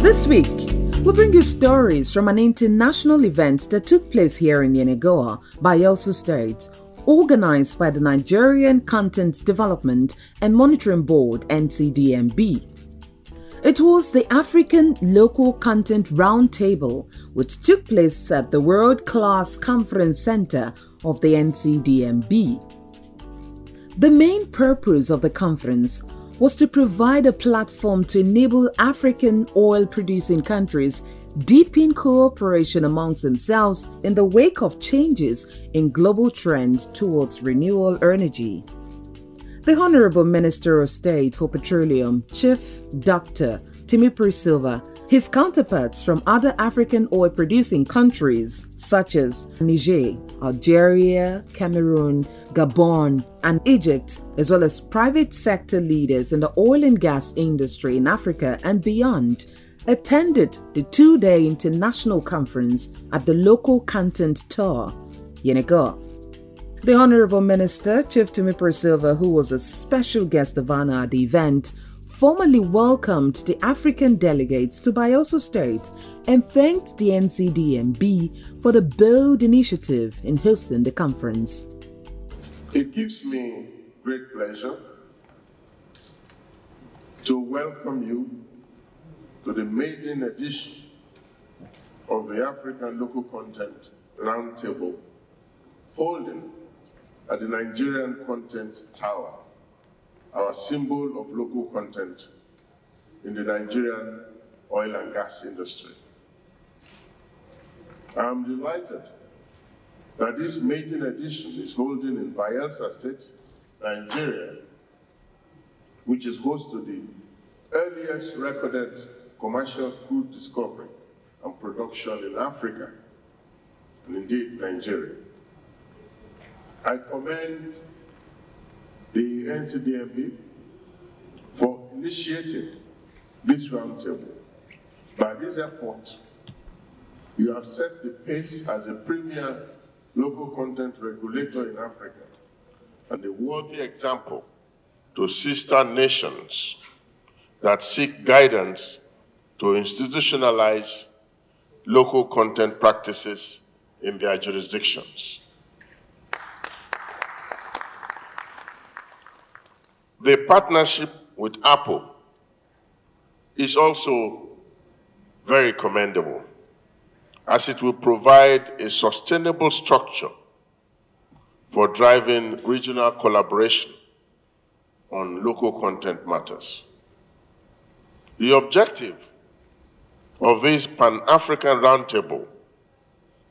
This week, we bring you stories from an international event that took place here in Yenagoa, Bayelsa State, organized by the Nigerian Content Development and Monitoring Board (NCDMB). It was the African Local Content Roundtable, which took place at the World-Class Conference Center of the NCDMB. The main purpose of the conference was to provide a platform to enable African oil-producing countries deepen cooperation amongst themselves in the wake of changes in global trends towards renewable energy. The Honorable Minister of State for Petroleum, Chief Dr. Timipri Silva, his counterparts from other African oil-producing countries such as Niger, Algeria, Cameroon, Gabon, and Egypt, as well as private sector leaders in the oil and gas industry in Africa and beyond, attended the two-day international conference at the Local Content Tour, Yenagoa. The Honorable Minister, Chief Timipri Silva, who was a special guest of honor at the event, formally welcomed the African delegates to Bayelsa State and thanked the NCDMB for the bold initiative in hosting the conference. It gives me great pleasure to welcome you to the maiden edition of the African Local Content Roundtable holding at the Nigerian Content Tower, our symbol of local content in the Nigerian oil and gas industry. I'm delighted that this maiden edition is holding in Bayelsa State, Nigeria, which is host to the earliest recorded commercial crude discovery and production in Africa, and indeed Nigeria. I commend the NCDMB for initiating this roundtable. By this effort, you have set the pace as a premier local content regulator in Africa and a worthy example to sister nations that seek guidance to institutionalize local content practices in their jurisdictions. The partnership with Apple is also very commendable, as it will provide a sustainable structure for driving regional collaboration on local content matters. The objective of this Pan-African Roundtable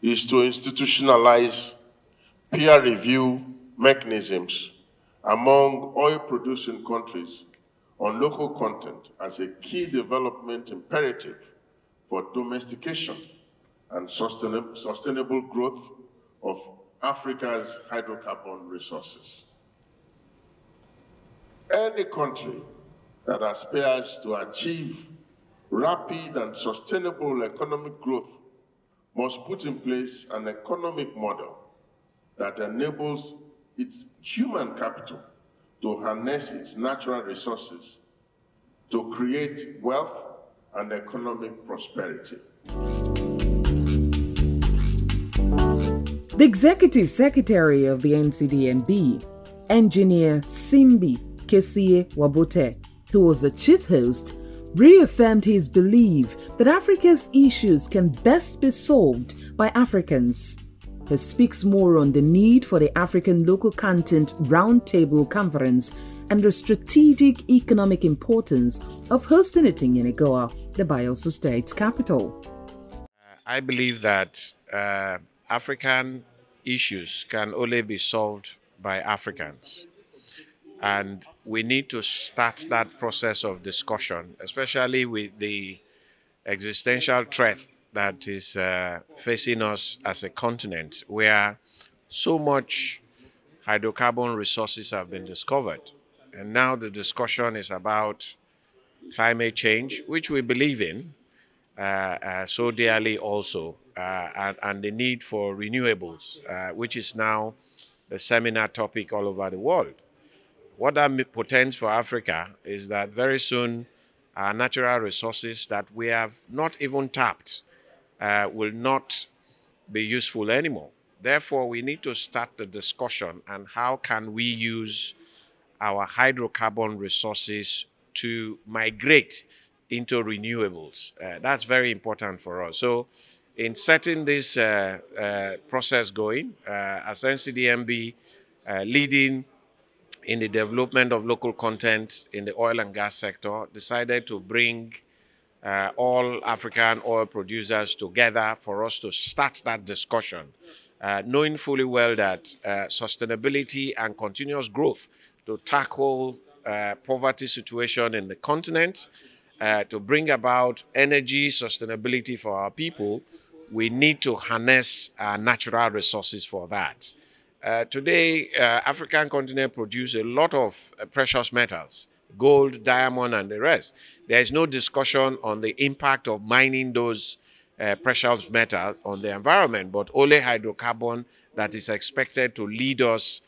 is to institutionalize peer review mechanisms among oil-producing countries on local content as a key development imperative for domestication and sustainable growth of Africa's hydrocarbon resources. Any country that aspires to achieve rapid and sustainable economic growth must put in place an economic model that enables its human capital to harness its natural resources to create wealth and economic prosperity. The Executive Secretary of the NCDMB, Engineer Simbi Kesie Wabote, who was the chief host, reaffirmed his belief that Africa's issues can best be solved by Africans. He speaks more on the need for the African Local Content Roundtable Conference and the strategic economic importance of hosting it in Yenagoa, the Bayelsa State's capital. I believe that African issues can only be solved by Africans. And we need to start that process of discussion, especially with the existential threat that is facing us as a continent, where so much hydrocarbon resources have been discovered. And now the discussion is about climate change, which we believe in so dearly also, and the need for renewables, which is now the seminar topic all over the world. What that portends for Africa is that very soon our natural resources that we have not even tapped will not be useful anymore. Therefore, we need to start the discussion on how can we use our hydrocarbon resources to migrate into renewables. That's very important for us. So in setting this process going, as NCDMB leading in the development of local content in the oil and gas sector, decided to bring all African oil producers together for us to start that discussion, knowing fully well that sustainability and continuous growth to tackle poverty situation in the continent, to bring about energy sustainability for our people, we need to harness our natural resources for that. Today, African continent produce a lot of precious metals, gold, diamond, and the rest. There is no discussion on the impact of mining those precious metals on the environment, but only hydrocarbon that is expected to lead us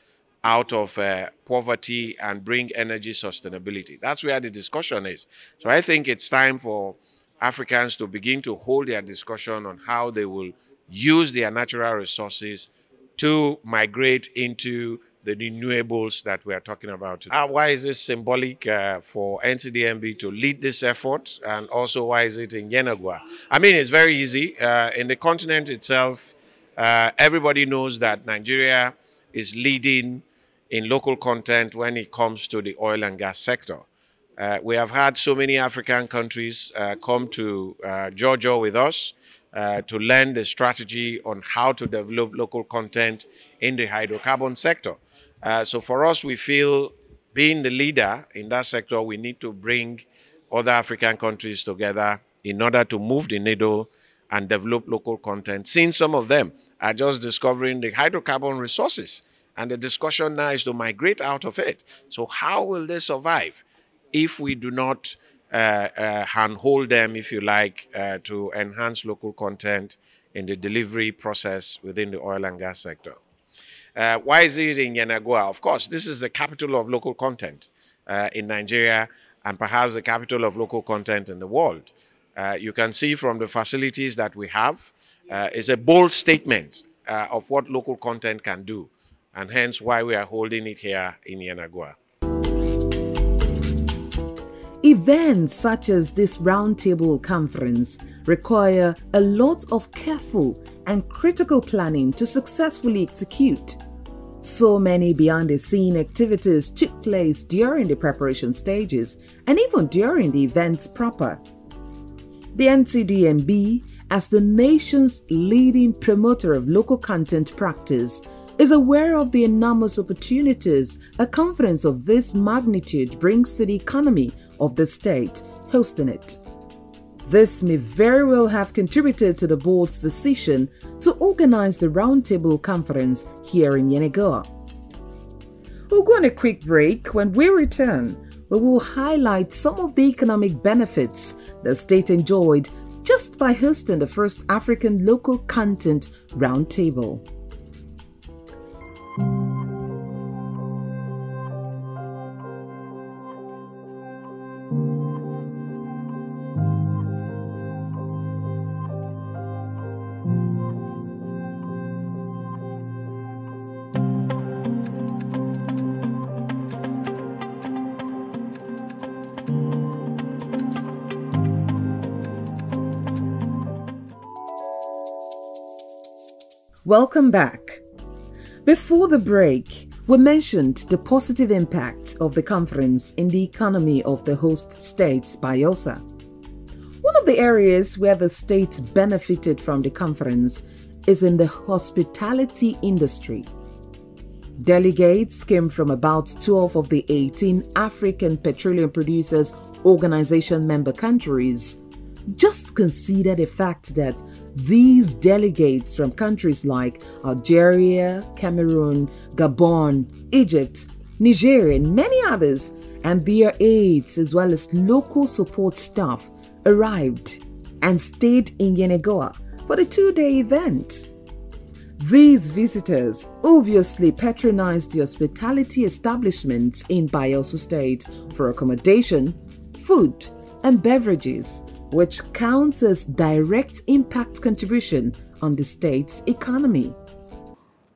out of poverty and bring energy sustainability. That's where the discussion is. So I think it's time for Africans to begin to hold their discussion on how they will use their natural resources to migrate into the renewables that we are talking about today. Why is this symbolic for NCDMB to lead this effort, and also why is it in Yenagoa? I mean, it's very easy. In the continent itself, everybody knows that Nigeria is leading in local content when it comes to the oil and gas sector. We have had so many African countries come to Georgia with us to learn the strategy on how to develop local content in the hydrocarbon sector. So for us, we feel being the leader in that sector, we need to bring other African countries together in order to move the needle and develop local content, since some of them are just discovering the hydrocarbon resources. And the discussion now is to migrate out of it. So how will they survive if we do not handhold them, if you like, to enhance local content in the delivery process within the oil and gas sector? Why is it in Yenagoa? Of course, this is the capital of local content in Nigeria, and perhaps the capital of local content in the world. You can see from the facilities that we have, it's a bold statement of what local content can do, and hence why we are holding it here in Yenagoa. Events such as this roundtable conference require a lot of careful and critical planning to successfully execute. So many behind-the-scene activities took place during the preparation stages and even during the events proper. The NCDMB, as the nation's leading promoter of local content practice, is aware of the enormous opportunities a conference of this magnitude brings to the economy of the state hosting it. This may very well have contributed to the board's decision to organize the roundtable conference here in Yenagoa. We'll go on a quick break. When we return, we will highlight some of the economic benefits the state enjoyed just by hosting the first African local content roundtable. Welcome back. Before the break, we mentioned the positive impact of the conference in the economy of the host state, Bayelsa. One of the areas where the state benefited from the conference is in the hospitality industry. Delegates came from about 12 of the 18 African Petroleum Producers Organization member countries. Just consider the fact that these delegates from countries like Algeria, Cameroon, Gabon, Egypt, Nigeria, and many others, and their aides as well as local support staff arrived and stayed in Yenagoa for the 2-day event. These visitors obviously patronized the hospitality establishments in Bayelsa State for accommodation, food, and beverages, which counts as direct impact contribution on the state's economy.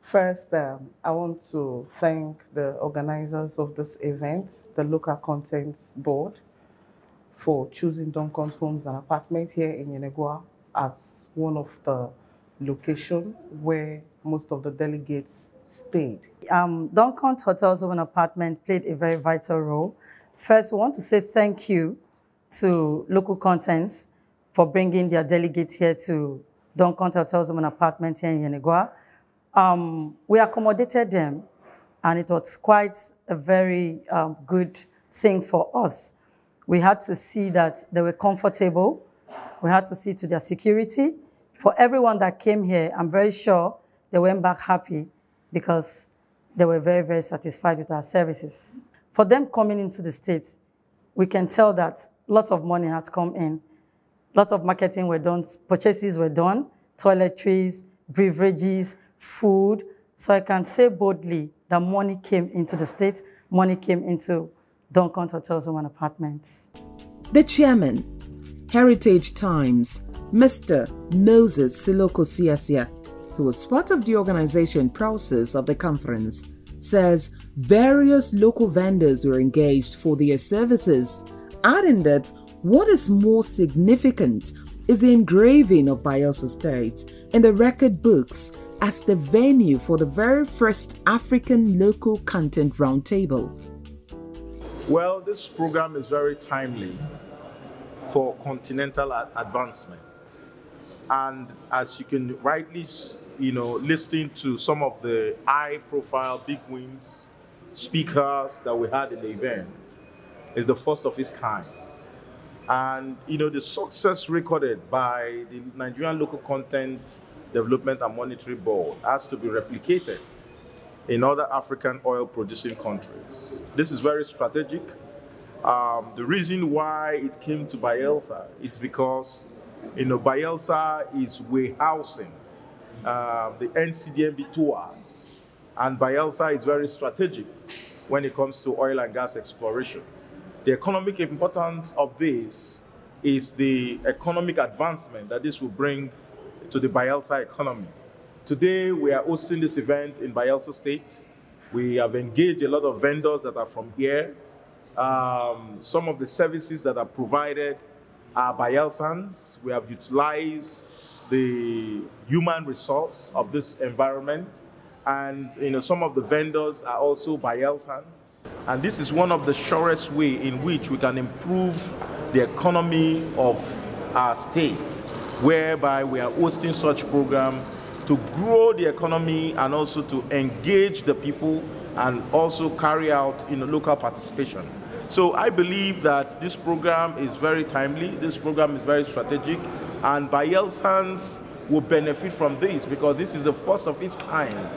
First, I want to thank the organizers of this event, the Local Content Board, for choosing Duncan's Homes and Apartments here in Yenagoa as one of the locations where most of the delegates stayed. Duncan's Hotels and Apartments played a very vital role. First, we want to say thank you to Local Contents for bringing their delegates here to Duncan's Hotels and Apartments here in Yenagoa. We accommodated them, and it was quite a very good thing for us. We had to see that they were comfortable. We had to see to their security. For everyone that came here, I'm very sure they went back happy because they were very, very satisfied with our services. For them coming into the States, we can tell that lots of money has come in. Lots of marketing were done, purchases were done, toiletries, beverages, food. So I can say boldly that money came into the States, money came into Duncan's Hotels and Apartments. The chairman, Heritage Times, Mr. Moses Siloko Siasia, who was part of the organization process of the conference, says various local vendors were engaged for their services, adding that what is more significant is the engraving of Bayelsa State in the record books as the venue for the very first African Local Content Roundtable. Well, this program is very timely for continental advancement. And as you can rightly, listen to some of the high-profile big wins speakers that we had in the event, is the first of its kind. And, the success recorded by the Nigerian Local Content Development and Monetary Board has to be replicated in other African oil-producing countries. This is very strategic. The reason why it came to Bayelsa is because, Bayelsa is warehousing the NCDMB tours, and Bayelsa is very strategic when it comes to oil and gas exploration. The economic importance of this is the economic advancement that this will bring to the Bayelsa economy. Today, we are hosting this event in Bayelsa State. We have engaged a lot of vendors that are from here. Some of the services that are provided are Bayelsans. We have utilized the human resource of this environment. And some of the vendors are also Bayelsans. And this is one of the surest ways in which we can improve the economy of our state, whereby we are hosting such programs to grow the economy and also to engage the people and also carry out local participation. So I believe that this program is very timely, this program is very strategic, and Bayelsans will benefit from this because this is the first of its kind.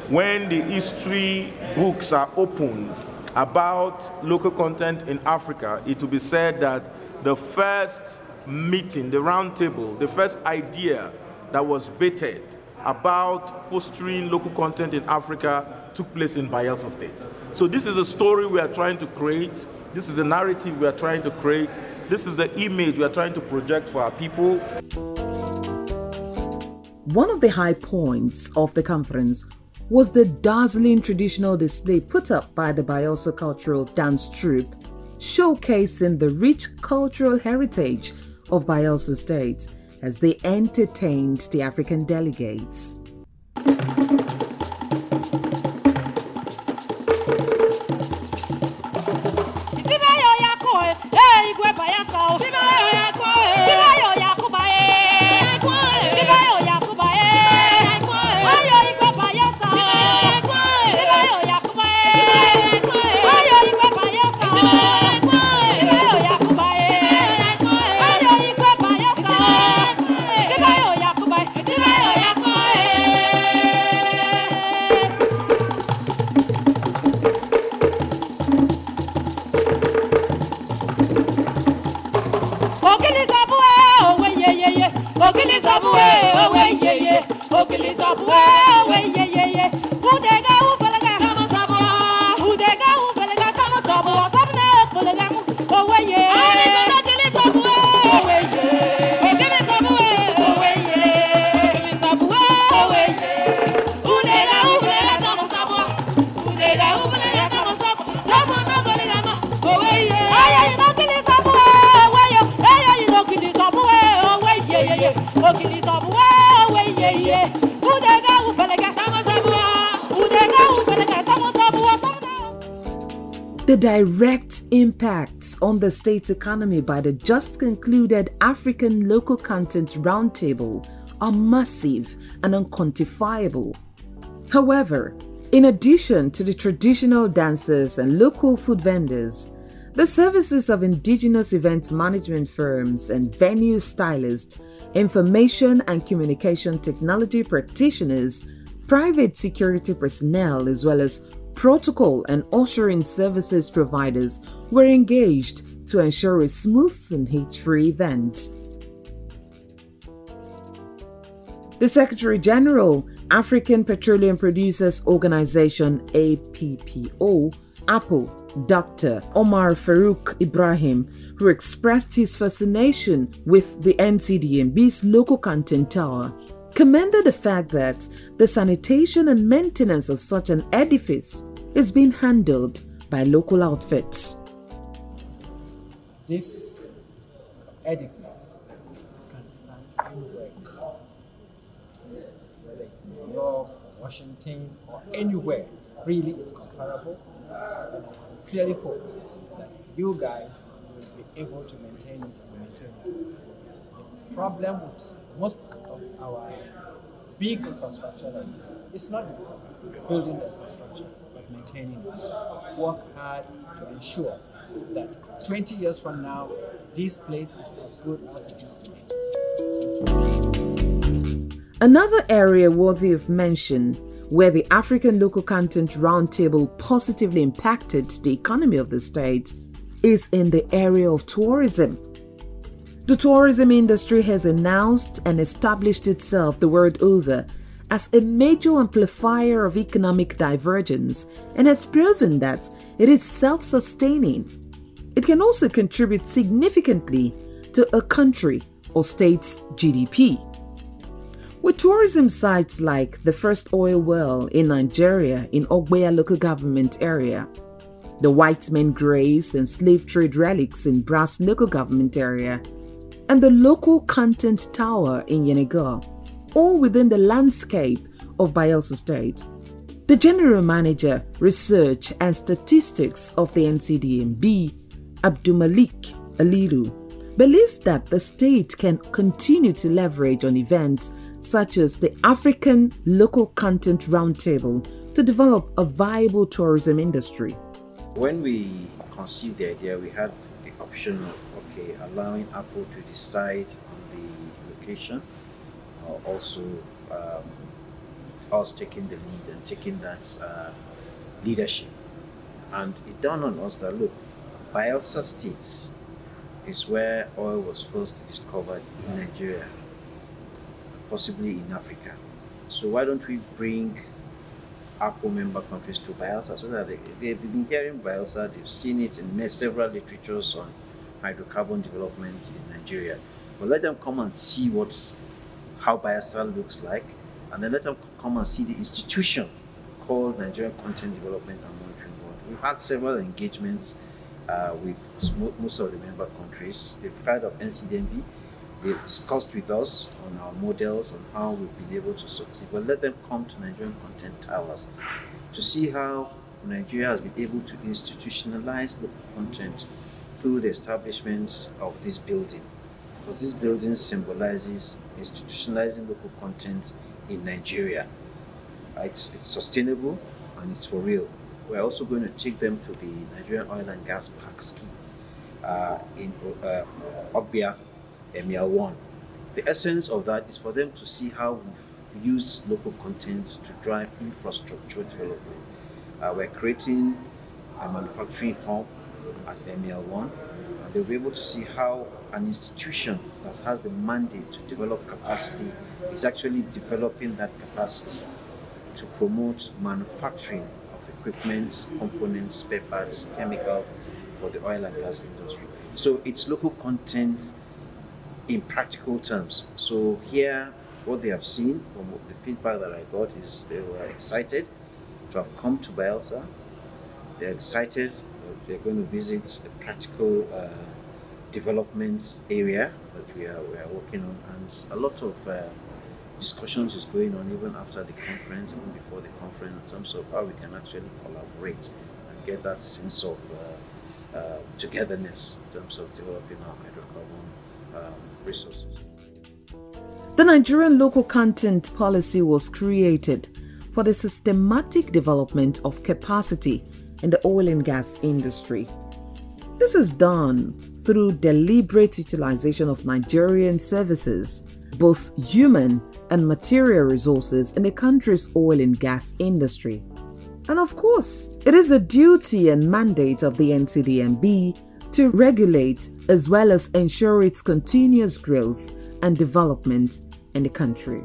When the history books are opened about local content in Africa, it will be said that the first meeting, the round table, the first idea that was baited about fostering local content in Africa took place in Bayelsa State. So this is a story we are trying to create. This is a narrative we are trying to create. This is the image we are trying to project for our people. One of the high points of the conference was the dazzling traditional display put up by the Bayelsa Cultural Dance Troupe, showcasing the rich cultural heritage of Bayelsa State as they entertained the African delegates. Oh, The direct impacts on the state's economy by the just concluded African Local Content Roundtable are massive and unquantifiable. However, in addition to the traditional dancers and local food vendors, the services of indigenous events management firms and venue stylists, information and communication technology practitioners, private security personnel, as well as protocol and ushering services providers were engaged to ensure a smooth and hitch-free event. The Secretary General, African Petroleum Producers Organization APPO, APO, Dr. Omar Farouk Ibrahim, who expressed his fascination with the NCDMB's local content tower, commended the fact that the sanitation and maintenance of such an edifice is being handled by local outfits. This edifice can stand anywhere, whether it's New York, Washington, or anywhere. Really, it's comparable. And I sincerely hope that you guys will be able to maintain it and maintain it. The problem with most of our big infrastructure like this is not building the infrastructure, but maintaining it. Work hard to ensure that 20 years from now, this place is as good as it used to be. Another area worthy of mention where the African Local Content Roundtable positively impacted the economy of the state is in the area of tourism. The tourism industry has announced and established itself the world over as a major amplifier of economic divergence and has proven that it is self-sustaining. It can also contribute significantly to a country or state's GDP. With tourism sites like the first oil well in Nigeria in Ogbeya local government area, the white men graves and slave trade relics in Brass local government area, and the local content tower in Yenagoa, all within the landscape of Bayelsa State. The General Manager, Research and Statistics of the NCDMB, Abdulmalik Alilu, believes that the state can continue to leverage on events such as the African Local Content Roundtable to develop a viable tourism industry. When we conceived the idea, we had the option of allowing Apple to decide on the location, or also us taking the lead and taking that leadership. And it dawned on us that, look, Bayelsa State is where oil was first discovered in Nigeria, possibly in Africa. So why don't we bring Apple member countries to Bayelsa so that they've been hearing Bayelsa, they've seen it in several literatures on hydrocarbon development in Nigeria. But let them come and see how Bayelsa looks like, and then let them come and see the institution called Nigerian Content Development and Monitoring Board. We've had several engagements with most of the member countries. They've heard of NCDMB. They've discussed with us on our models, on how we've been able to succeed. But let them come to Nigerian Content Towers to see how Nigeria has been able to institutionalize local content through the establishment of this building. Because this building symbolizes institutionalizing local content in Nigeria. It's sustainable and it's for real. We're also going to take them to the Nigerian Oil and Gas Park scheme in Ogbeya, Emir 1. The essence of that is for them to see how we've used local content to drive infrastructure development. We're creating a manufacturing hub at Emir 1, and they'll be able to see how an institution that has the mandate to develop capacity is actually developing that capacity to promote manufacturing of equipment, components, spare parts, chemicals for the oil and gas industry. So it's local content in practical terms. So here, what they have seen from the feedback that I got is they were excited to have come to Bayelsa. They're excited. They're going to visit a practical development area that we are working on, and a lot of discussions is going on even after the conference, even before the conference, in terms of how we can actually collaborate and get that sense of togetherness in terms of developing our hydrocarbon resources. The Nigerian Local Content Policy was created for the systematic development of capacity in the oil and gas industry. This is done through deliberate utilization of Nigerian services, both human and material resources in the country's oil and gas industry. And of course, it is a duty and mandate of the NCDMB to regulate as well as ensure its continuous growth and development in the country.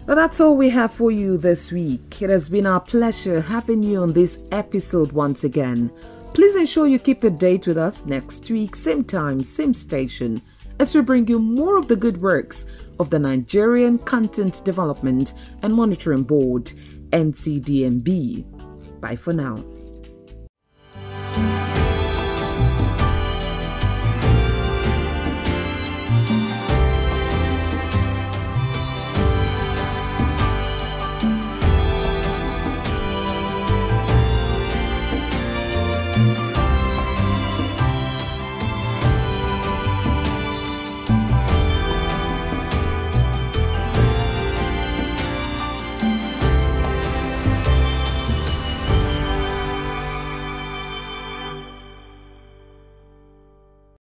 Now that's all we have for you this week. It has been our pleasure having you on this episode once again. Please ensure you keep a date with us next week, same time, same station, as we bring you more of the good works of the Nigerian Content Development and Monitoring Board, NCDMB. Bye for now.